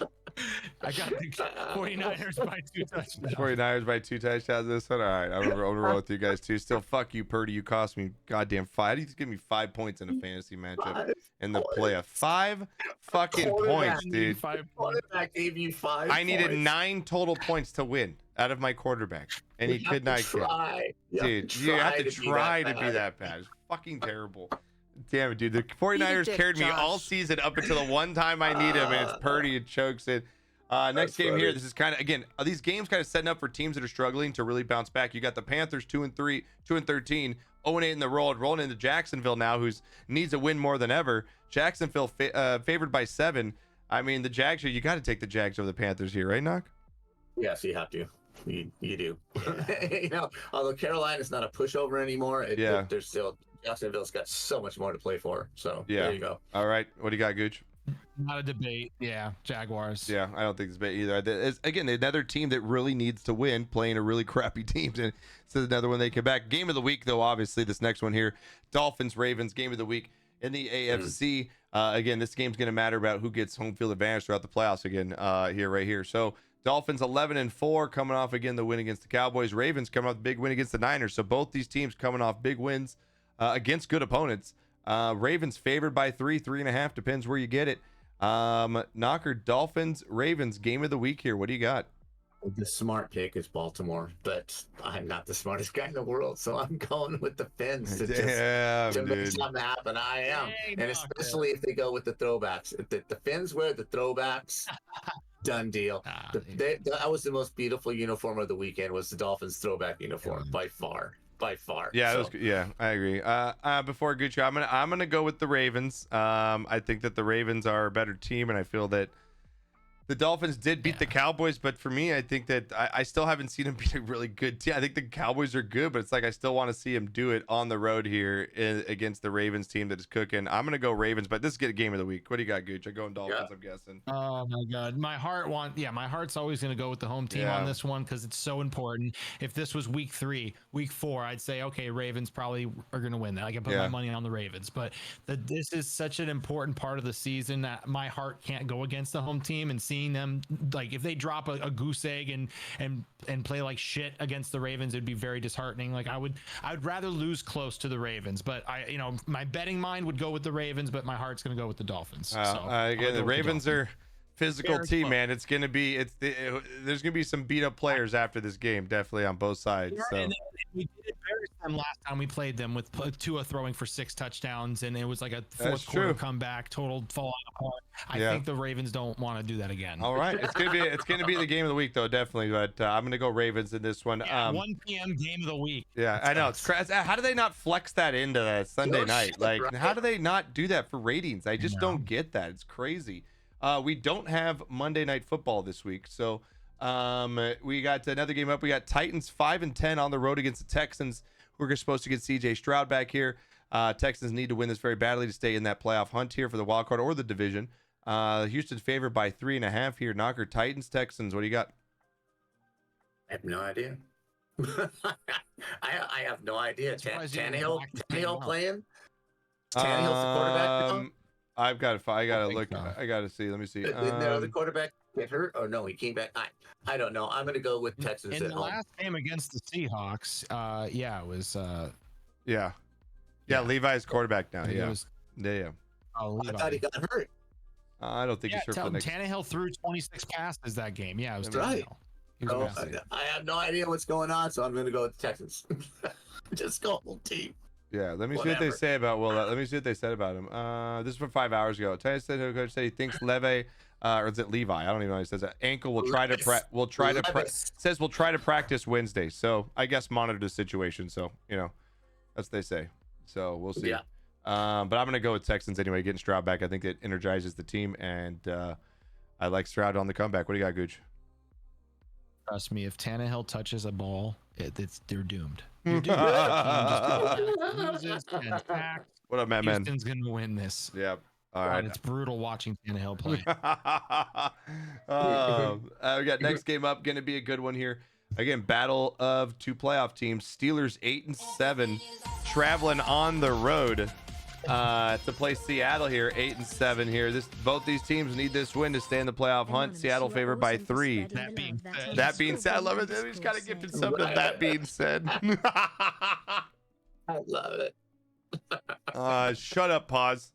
I got the 49ers by 2 touchdowns. 49ers by 2 touchdowns this one? All right, I'm gonna roll with you guys too. Still, fuck you, Purdy. You cost me goddamn 5. How do you give me 5 points in a fantasy matchup in the playoff? 5 fucking points, dude. Quarterback gave you 5 I needed points. 9 total points to win out of my quarterback, and he could not get. Dude, you have to try to be that bad. It's fucking terrible. Damn it, dude. The 49ers carried me all season up until the one time I need him, and it's Purdy and chokes it. Next game here, this is kind of, again, these games kind of setting up for teams that are struggling to really bounce back. You got the Panthers 2-3, 2-13, 0-8 in the road, rolling into Jacksonville now, who's needs a win more than ever. Jacksonville favored by 7. I mean, the Jags, you got to take the Jags over the Panthers here, right, Knock? Yes, you have to. You do. You know, although Carolina's not a pushover anymore, they're still. Jacksonville's got so much more to play for. So there you go. All right, what do you got, Gooch? Not a debate. Yeah, Jaguars. Yeah, I don't think it's a debate either. It's, again, another team that really needs to win, playing a really crappy team. And so another one they come back. Game of the week, though, obviously, this next one here, Dolphins, Ravens, game of the week in the AFC. Again, this game's going to matter about who gets home field advantage throughout the playoffs again right here. So Dolphins 11-4 coming off again the win against the Cowboys. Ravens coming off the big win against the Niners. So both these teams coming off big wins against good opponents. Ravens favored by 3.5, depends where you get it. Knocker, Dolphins, Ravens, game of the week here. What do you got? The smart pick is Baltimore, but I'm not the smartest guy in the world, so I'm going with the Fins to make something happen. I am, and especially if they go with the throwbacks. If the Fins wear the throwbacks, done deal. That was the most beautiful uniform of the weekend. Was the Dolphins throwback uniform by far. Yeah, it was, I agree. Before Gucci, I'm gonna go with the Ravens. I think that the Ravens are a better team, and I feel that the Dolphins did beat the Cowboys, but for me, I think that I still haven't seen them beat a really good team. I think the Cowboys are good, but it's like I still want to see them do it on the road here against the Ravens team that is cooking. I'm gonna go Ravens, but this is a game of the week. What do you got, Gooch? I'm going Dolphins. I'm guessing. Oh my God, my heart's always gonna go with the home team on this one because it's so important. If this was week 3, week 4, I'd say okay, Ravens probably are gonna win that. I can put my money on the Ravens, but this is such an important part of the season that my heart can't go against the home team, and seeing them, like, if they drop a goose egg and play like shit against the Ravens, it'd be very disheartening. Like I'd rather lose close to the Ravens, but my betting mind would go with the Ravens, but my heart's gonna go with the Dolphins. Again, the Ravens are physical team, man. It's gonna be there's gonna be some beat up players after this game, definitely on both sides. So. And we did embarrass them last time we played them with Tua throwing for 6 touchdowns, and it was like a fourth quarter comeback, total falling apart. I think the Ravens don't want to do that again. All right, it's gonna be the game of the week though, definitely. But I'm gonna go Ravens in this one. 1 p.m. game of the week. Yeah, I know it's crazy. How do they not flex that into that Sunday night? Like, how do they not do that for ratings? I just don't get that. It's crazy. We don't have Monday Night Football this week, so we got another game up. We got Titans 5-10 on the road against the Texans. We're supposed to get CJ Stroud back here. Texans need to win this very badly to stay in that playoff hunt here for the wild card or the division. Houston's favored by 3.5 here. Knocker, Titans, Texans. What do you got? I have no idea. I have no idea. Tannehill playing? Tannehill's the quarterback now? I gotta look. I gotta see. Let me see. The quarterback get hurt? Oh no, he came back. I don't know. I'm gonna go with Texans in the last game against the Seahawks. It was. Levi's quarterback now. Yeah. Oh, Levi. I thought he got hurt. I don't think he's hurt for the next. Tannehill threw 26 passes that game. Yeah, it was right. I have no idea what's going on, so I'm gonna go with the Texans. Just go whole team. Yeah, let me see what they say about Will. Let me see what they said about him. This is from 5 hours ago. Tennessee coach said he thinks Levi, or is it Levi? I don't even know how he says that. Ankle will try to practice Wednesday. So I guess monitor the situation. So that's what they say. So we'll see. But I'm going to go with Texans anyway, getting Stroud back. I think it energizes the team, and I like Stroud on the comeback. What do you got, Gooch? Trust me, if Tannehill touches a ball, they're doomed. You're doomed. What up, man? Houston's going to win this. Yep. All right. It's brutal watching Tannehill play. We got next game up. Going to be a good one here. Again, battle of 2 playoff teams. Steelers 8-7, traveling on the road to play Seattle here. 8-7 here. Both these teams need this win to stay in the playoff hunt. Seattle favored by 3. That being said, I love it. He's got to give it something. That being said, I love it. Shut up. Pause.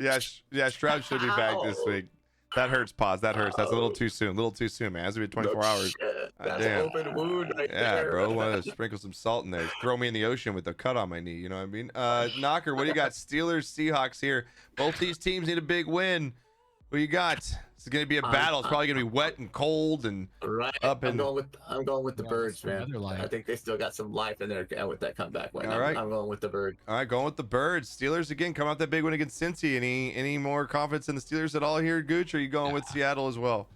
Yeah, Stroud should be back this week. That hurts. Pause. That hurts. That's a little too soon. Man. That's gonna be 24 hours. That's an open wound right there. Yeah, bro. Want to sprinkle some salt in there? Throw me in the ocean with a cut on my knee. You know what I mean? Knocker, what do you got? Steelers, Seahawks here. Both these teams need a big win. What do you got? It's going to be a battle. It's probably going to be wet and cold and up. And I'm going with the Birds, man. I think they still got some life in there with that comeback win. All right. I'm going with the Birds. All right, going with the Birds. Steelers again, coming out that big win against Cincy. Any more confidence in the Steelers at all here, Gooch? Or are you going with Seattle as well?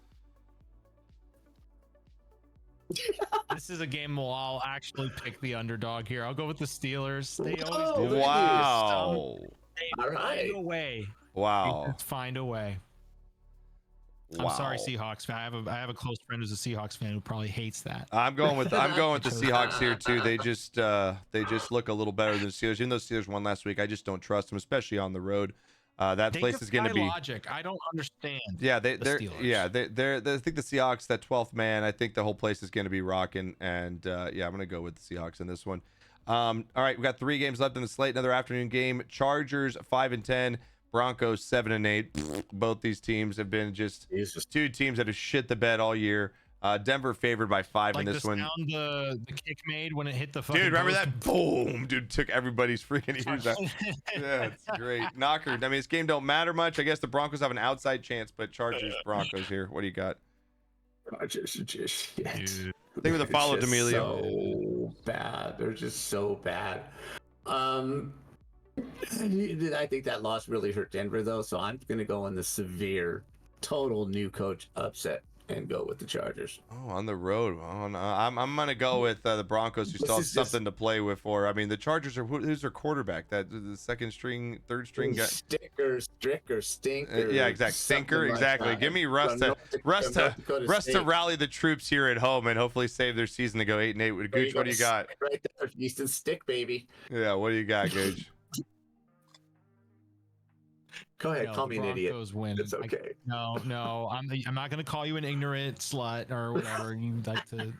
This is a game where I'll actually pick the underdog here. I'll go with the Steelers. They always do. Wow. They find a way. Wow. Let's find a way. I'm sorry, Seahawks fan. I have a close friend who's a Seahawks fan who probably hates that. I'm going with the Seahawks here too. They just look a little better than the Steelers. Even though the Steelers won last week, I just don't trust them, especially on the road. That place is going to be logic. I don't understand. Yeah, they're I think the Seahawks, that 12th man. I think the whole place is going to be rocking, and I'm going to go with the Seahawks in this one. All right, we got 3 games left in the slate. Another afternoon game. Chargers 5-10. Broncos 7-8. Both these teams have been just 2 teams that have shit the bed all year. Denver favored by 5 in this one. Sound the kick made when it hit the fucking dude, remember post? that? Boom, dude, took everybody's freaking ears out. Yeah, it's great. Knocker. I mean, this game don't matter much. I guess the Broncos have an outside chance, but Chargers, Broncos here. What do you got? Chargers are just shit. Dude. They were the follow D'Amelio. So bad. They're just so bad. I think that loss really hurt Denver, though, so I'm going to go on the severe, total new coach upset and go with the Chargers. Oh, on the road. Oh, no. I'm going to go with the Broncos, who still have something to play with for. I mean, the Chargers are who's their quarterback? That the second string, third string guy. Stinker. Yeah, exactly. Stinker, exactly. Like Give me Russ to rally the troops here at home and hopefully save their season to go 8-8. With Gooch, what do you got? Right there, Houston stick, baby. Yeah, what do you got, Gooch? Go ahead, call me an idiot. Win. It's okay. No, I'm not going to call you an ignorant slut or whatever you like to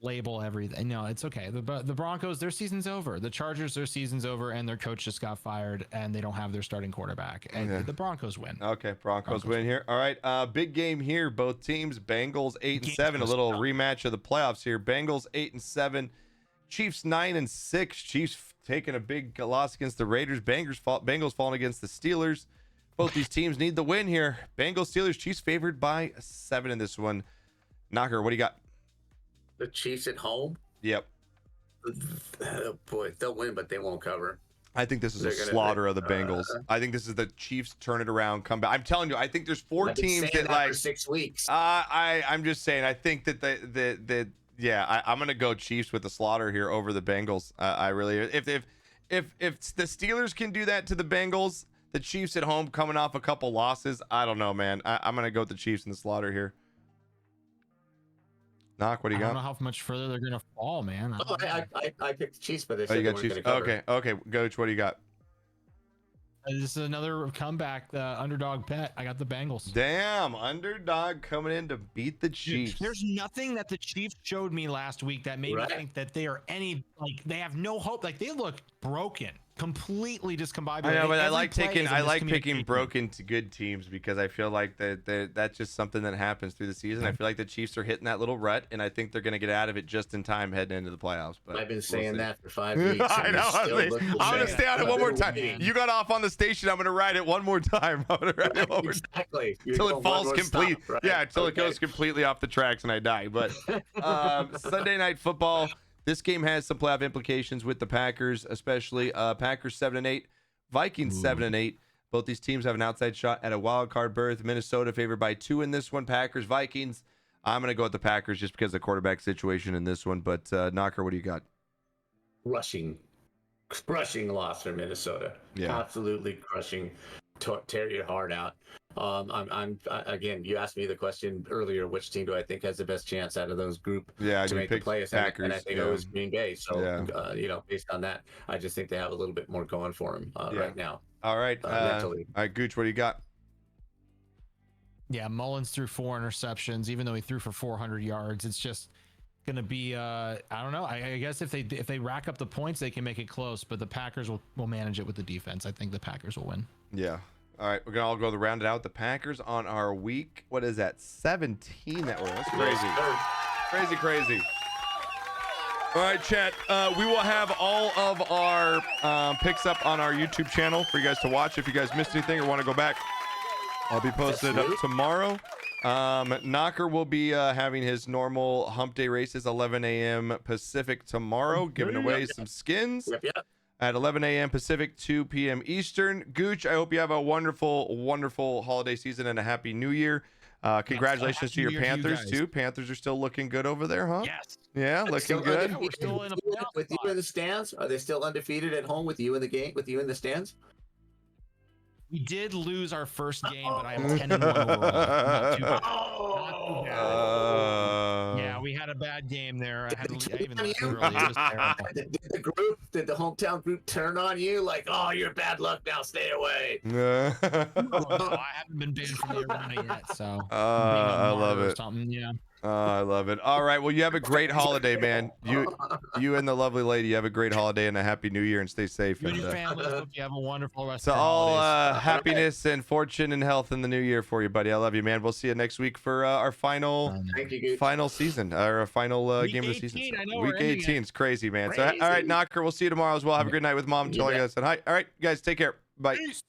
label everything. No, it's okay. The Broncos, their season's over. The Chargers, their season's over, and their coach just got fired, and they don't have their starting quarterback. And the Broncos win. Okay, Broncos win here. All right, big game here. Both teams, Bengals 8-7. A little rematch of the playoffs here. Bengals 8-7. Chiefs 9-6. Chiefs taking a big loss against the Raiders. Bengals falling against the Steelers. Both these teams need the win here. Bengals, Steelers, Chiefs favored by 7 in this one. Knocker, what do you got? The Chiefs at home? Yep. Oh, boy, they'll win, but they won't cover. I think this is a slaughter of the Bengals. I think this is the Chiefs turn it around, come back. I'm telling you, I think there's 4 teams that like for 6 weeks. I'm just saying. I think that I'm gonna go Chiefs with the slaughter here over the Bengals. I really, if the Steelers can do that to the Bengals, the Chiefs at home coming off a couple losses, I don't know, man. I'm gonna go with the Chiefs in the slaughter here. Knock, what do you got? I don't know how much further they're gonna fall, man. I picked the Chiefs, but they you said got Chiefs. Okay, Coach, what do you got? This is another comeback, the underdog bet. I got the Bengals. Damn, underdog coming in to beat the Chiefs. Dude, there's nothing that the Chiefs showed me last week that made me think that they are they have no hope. Like, they look broken, completely discombobulated. I know, but I like picking broken to good teams because I feel like that's just something that happens through the season. I feel like the Chiefs are hitting that little rut, and I think they're going to get out of it just in time heading into the playoffs. But I've been saying that for 5 weeks. I know. I'm going to stay on it one more time. You got off on the station. I'm going to ride it one more time. Exactly. Until it falls complete. Stop, right? Yeah, until it goes completely off the tracks and I die. But Sunday Night Football, This game has some playoff implications with the Packers, especially Packers 7-8, Vikings 7-8. Both these teams have an outside shot at a wild card berth. Minnesota favored by 2 in this one. Packers, Vikings. I'm going to go with the Packers just because of the quarterback situation in this one. But Knocker, what do you got? Crushing loss for Minnesota. Yeah, absolutely crushing. Tear your heart out. I'm again. You asked me the question earlier. Which team do I think has the best chance out of those group to make the playoffs? And I think it was Green Bay. So based on that, I just think they have a little bit more going for them right now. All right, mentally. All right, Gooch, what do you got? Yeah, Mullins threw 4 interceptions, even though he threw for 400 yards. It's just going to be, I don't know. I guess if they rack up the points, they can make it close, but the Packers will manage it with the defense. I think the Packers will win. Yeah. All right, we're going to all go the round it out. The Packers on our week, what is that, 17 that we're, that's crazy. Crazy. All right, chat. We will have all of our picks up on our YouTube channel for you guys to watch. If you guys missed anything or want to go back, I'll be posting it up tomorrow. Knocker will be having his normal hump day races 11 a.m. Pacific tomorrow, giving away some skins at 11 a.m. Pacific, 2 p.m. Eastern. Gooch, I hope you have a wonderful, wonderful holiday season and a happy new year. Congratulations to your Panthers too. Panthers are still looking good over there, huh? Yes. Yeah, looking good. We're still in a with you in the stands. Are they still undefeated at home with you in the game? With you in the stands? We did lose our first game, but I am 10-1 overall. Not too bad. Not too bad. Yeah, we had a bad game there. I even left early. It was terrible. Did the hometown group turn on you like, oh, you're bad luck now, stay away? No, I haven't been banned from the arena yet, so I love it. Yeah. I love it. All right, well, you have a great holiday, man. You and the lovely lady, you have a great holiday and a happy new year, and stay safe. You and your family, hope you have a wonderful rest so of the all holidays. Happiness and fortune and health in the new year for you, buddy. I love you, man. We'll see you next week for our final season, our final game of the season. Week 18 is crazy, man. So all right, Knocker, we'll see you tomorrow as well. Have a good night with Mom. Telling us, and hi. All right, guys, take care. Bye. Peace.